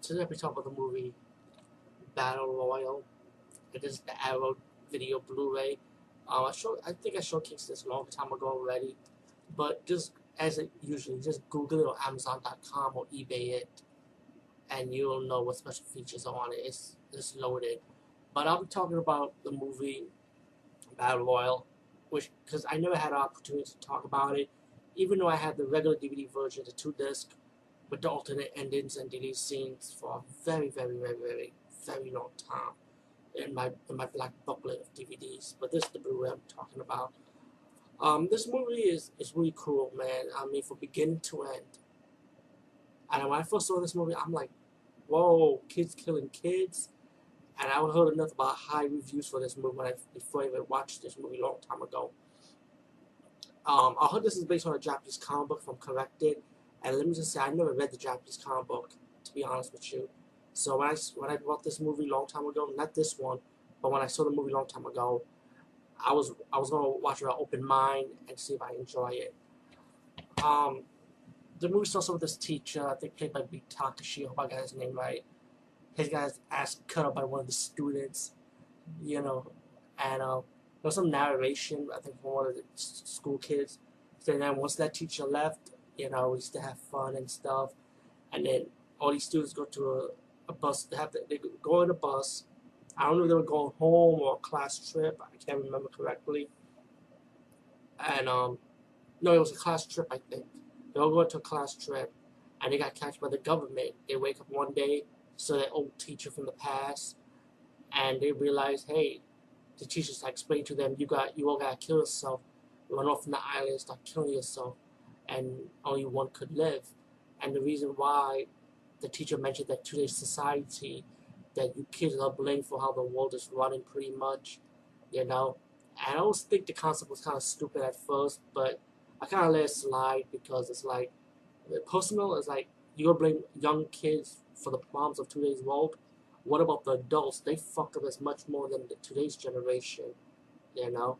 Today we talk about the movie Battle Royale. It is the Arrow video Blu-ray. I think I showcased this a long time ago already, but just as it usually, just Google it on Amazon.com or eBay it, and you'll know what special features are on it. It's loaded. But I'll be talking about the movie Battle Royale, which because I never had an opportunity to talk about it, even though I had the regular DVD version, the 2 disc, with the alternate endings and deleted scenes for a very long time in my black booklet of DVDs. But this is the Blu-ray I'm talking about. This movie is really cool, man. I mean, from beginning to end. And when I first saw this movie, I'm like, whoa, kids killing kids. And I heard enough about high reviews for this movie before I even watched this movie a long time ago. I heard this is based on a Japanese comic book from Corrected, and let me just say I never read the Japanese comic book, to be honest with you. So when I bought this movie a long time ago, not this one, but when I saw the movie a long time ago, I was gonna watch it with an open mind and see if I enjoy it. Um, the movie starts with this teacher, I think played by Beat Takashi. I hope I got his name right. His guy's ass cut up by one of the students, you know, and there was some narration, I think, from one of the school kids. So then once that teacher left, we used to have fun and stuff. And then all these students go to a bus. They go in a bus. I don't know if they were going home or a class trip. I can't remember correctly. And no, it was a class trip, I think. They all go to a class trip, and they got catched by the government. They wake up one day, so their old teacher from the past, and they realize, hey, the teachers explained to them, you all gotta kill yourself, run off from the island, start killing yourself, and only one could live. And the reason why the teacher mentioned that today's society, that you kids are blamed for how the world is running pretty much, you know. And I always think the concept was kind of stupid at first, but I kind of let it slide because it's like, personal, it's like, you're gonna blame young kids for the problems of today's world. What about the adults? They fucked up as much more than today's generation, you know.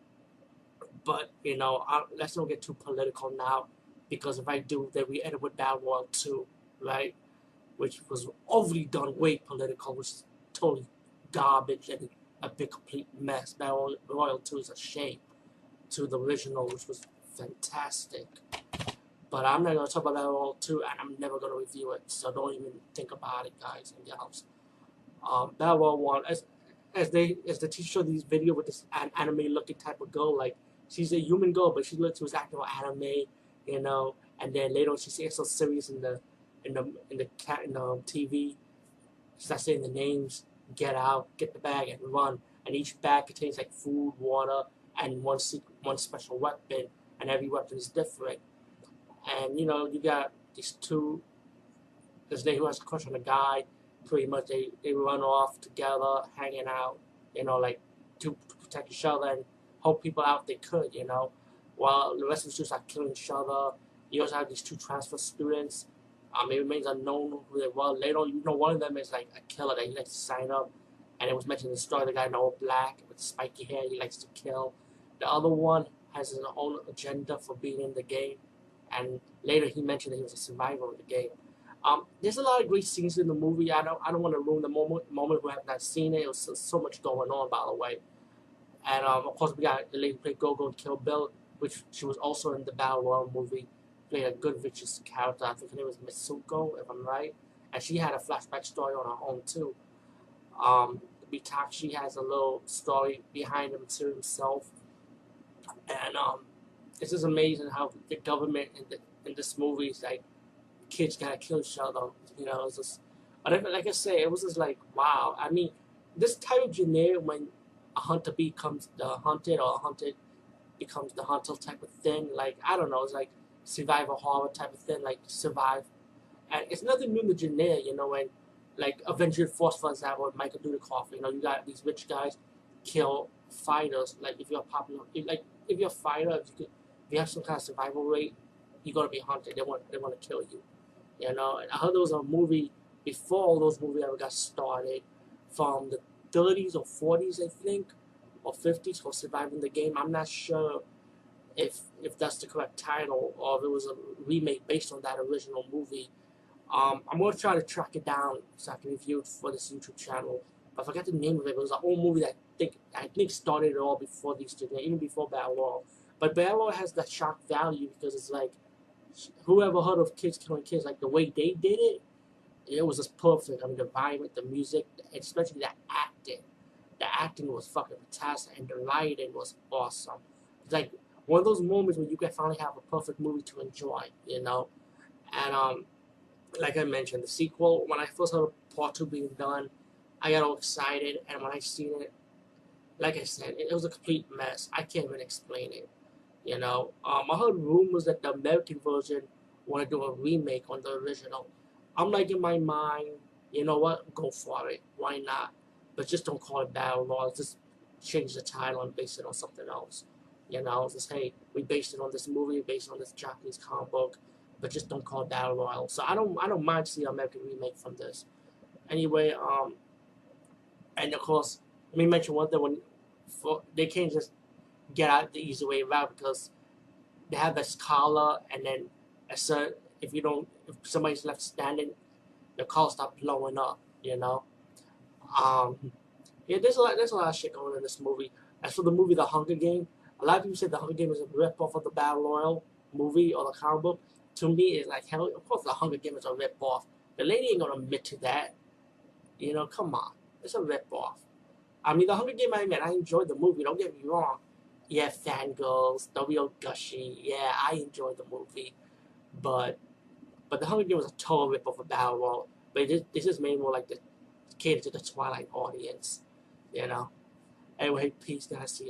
But let's not get too political now, because if I do, then we end up with Battle Royale 2, right? Which was overly done, way political, which is totally garbage and a big complete mess. Battle Royale 2 is a shame to the original, which was fantastic. But I'm not gonna talk about Battle Royale 2, and I'm never gonna review it, so don't even think about it, guys and gals. Battle Royale 1, as the teacher showed these video with this anime looking type of girl, like she's a human girl, but she was acting like anime, and then later on she gets so serious in the TV. She starts saying the names, get out, get the bag, and run. And each bag contains like food, water, and one special weapon, and every weapon is different. And you got these two. This lady who has a crush on a guy. Pretty much, they run off together, hanging out. Like to protect each other and help people out if they could. While the rest of the students are killing each other. You also have these two transfer students. It remains unknown who they were. Later on, one of them is like a killer that he likes to sign up. And it was mentioned in the story, the guy in all black with spiky hair, he likes to kill. The other one has his own agenda for being in the game. And later he mentioned that he was a survivor of the game. There's a lot of great scenes in the movie. I don't want to ruin the moment who have not seen it. It was so much going on, by the way. And of course, we got the lady who played Go-Go and Kill Bill, which she was also in the Battle Royale movie. Played a good vicious character. I think her name was Mitsuko, if I'm right. And she had a flashback story on her own too. Mitachi has a little story behind him to himself, and it's just amazing how the government in this movie is like, kids gotta kill each other. It's just, but like I say, it was just like, wow. I mean, this type of genre, when a hunter becomes the hunted or a hunted becomes the hunter type of thing. Like, I don't know, it's like survival horror type of thing, like survive. And it's nothing new in the genre, when like Avenger Force, for example, with Michael Dudikoff, you got these rich guys kill fighters. Like, if you're popular, if you're a fighter, if you have some kind of survival rate, you're gonna be hunted. They want to kill you. And I heard there was a movie before all those movies ever got started, from the 30s or 40s, I think, or 50s, called Surviving the Game. I'm not sure if that's the correct title, or if it was a remake based on that original movie. I'm gonna try to track it down so I can review it for this YouTube channel. But I forgot the name of it. It was an old movie that I think started it all before these two, even before Battle Royale. But Battle Royale has that shock value because it's like, whoever heard of kids killing kids, like the way they did it, it was just perfect. I mean, the environment, the music, especially the acting. The acting was fucking fantastic, and the lighting was awesome. It's like one of those moments where you can finally have a perfect movie to enjoy, you know. And like I mentioned, the sequel. When I first heard of Part Two being done, I got all excited, and when I seen it, like I said, it was a complete mess. I can't even explain it. You know, I heard rumors that the American version want to do a remake on the original. I'm like in my mind, you know what? Go for it. Why not? But just don't call it Battle Royale. Just change the title and base it on something else. You know, just hey, we based it on this movie, based on this Japanese comic book, but just don't call it Battle Royale. So I don't mind seeing an American remake from this. Anyway, and of course, let me mention one thing: they can't just get out the easy way around because they have this collar, and then a certain, if somebody's left standing, the collar start blowing up. You know, um, yeah, there's a lot of shit going on in this movie. As for the movie The Hunger Game, a lot of people say The Hunger Game is a rip off of the Battle Royale movie or the comic book. To me, it's like hell. Of course, The Hunger Game is a rip off. The lady ain't gonna admit to that. You know, come on, it's a rip off. I mean, The Hunger Game, I enjoyed the movie. Don't get me wrong. Yeah, fangirls, the real gushy. Yeah, I enjoyed the movie, but The Hunger Game was a total rip off of Battle Royale. But this is made more like the cater to the Twilight audience, you know. Anyway, peace. Then I see you.